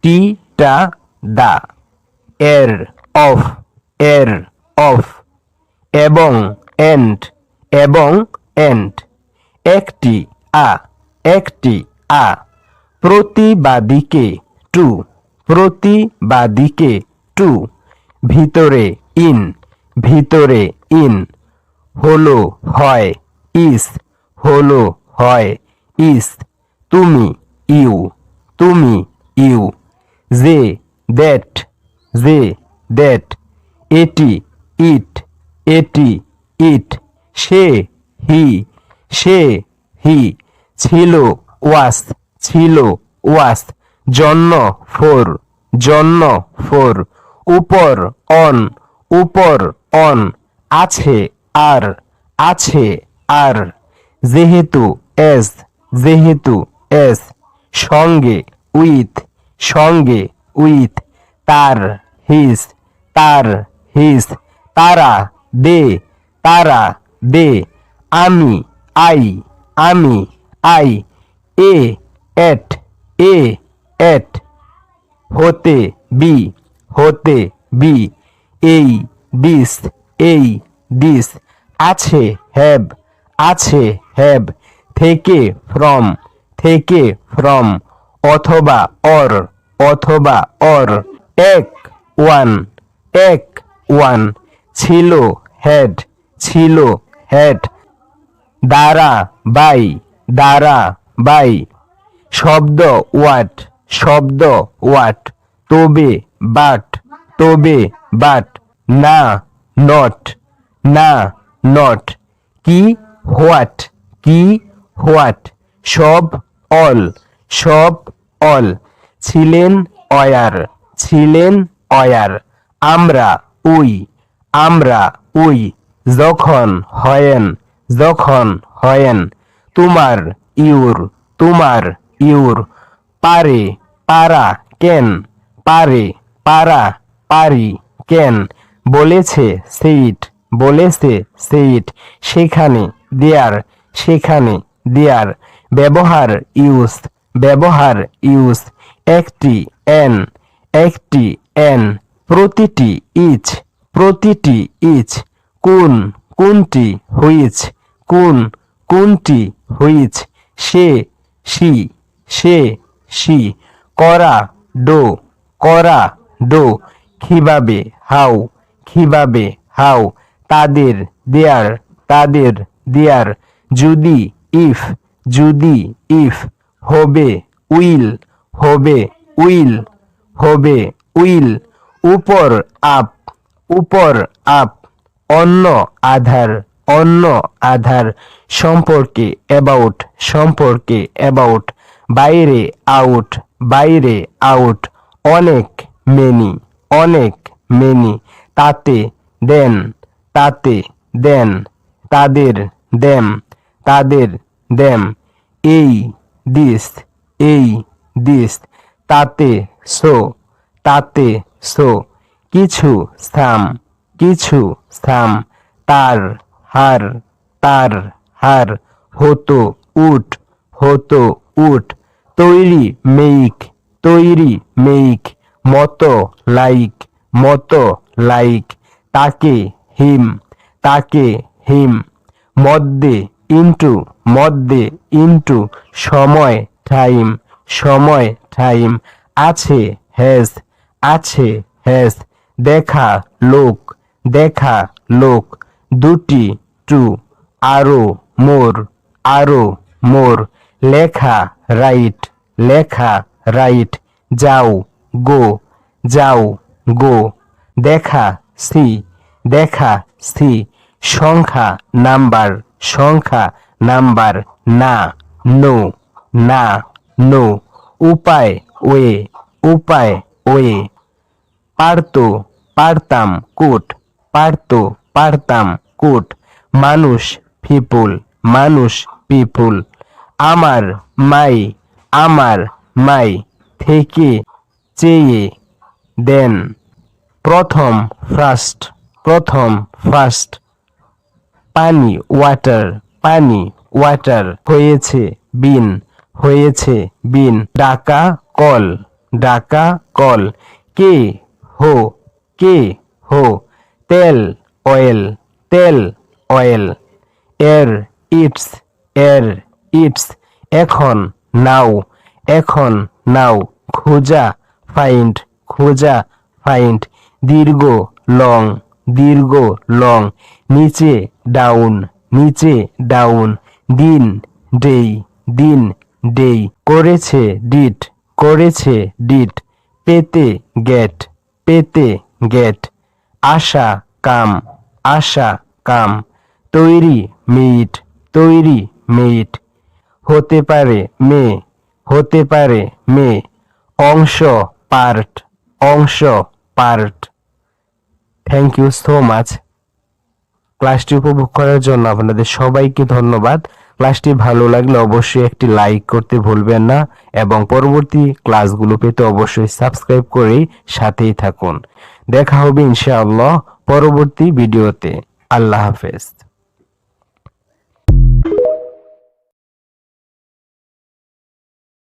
টি টা দা, এর অফ এবং এন্ড একটি আ প্রতিবাদীকে টু ভিতরে ইন হলো হয় ইস তুমি ইউ যে দ্যাট এটি ইট সে হি ছিল ওয়াস জন্য ফোর উপর অন আছে আর যেহেতু এস সঙ্গে উইথ তার হিস তারা দে আমি আই এট হতে বি এই দিস আছে হ্যাভ থেকে ফ্রম অথবা অর এক ওয়ান ছিল হেড দ্বারা বাই শব্দ ওয়াট তবে বাট না নট কি হোয়াট সব অল ছিলেন অয়ার আমরা উই যখন হয়েন তোমার ইউর পারা পারি কেন বলেছে সেইট সেখানে দেয়ার ব্যবহার ইউজ একটি এন প্রতিটি ইচ কোনটি হুইচ সে করা ডো কিভাবে হাউ তাদের দেয়ার যদি ইফ হবে উইল উপর আপ অন্য আধার সম্পর্কে অ্যাবাউট বাইরে আউট অনেক মেনি তাতে দেন তাদের দেম এই দিস তাতে সো কিছু স্থাম তার হার হতো উট তৈরি মেইক মতো লাইক তাকে হিম মধ্যে ইন্টু সময় টাইম আছে হ্যাজ দেখা লোক দুটি টু আরো মোর লেখা রাইট যাও গো দেখা সি সংখ্যা নাম্বার না নো উপায় ওয়ে পারতাম কোট মানুষ পিপুল আমার মাই থেকে চেয়ে দেন প্রথম ফার্স্ট পানি ওয়াটার হয়েছে বিন ডাকা ডাকা কল। কে হো তেল অয়েল। এর ইটস এখন নাও খোঁজা ফাইন্ড দীর্ঘ লং নিচে ডাউন দিন ডেই করেছে ডিড পেতে গেট আশা কাম তৈরি মেইট হতে পারে মে অংশ part. Thank you so much. ক্লাসটি উপভোগ করার জন্য আপনাদের সবাইকে ধন্যবাদ। ক্লাসটি ভালো লাগলে অবশ্যই একটি লাইক করতে ভুলবেন না এবং পরবর্তী ক্লাসগুলো পেতে অবশ্যই সাবস্ক্রাইব করে সাথেই থাকুন। দেখা হবে ইনশাআল্লাহ পরবর্তী ভিডিওতে। আল্লাহ হাফেজ।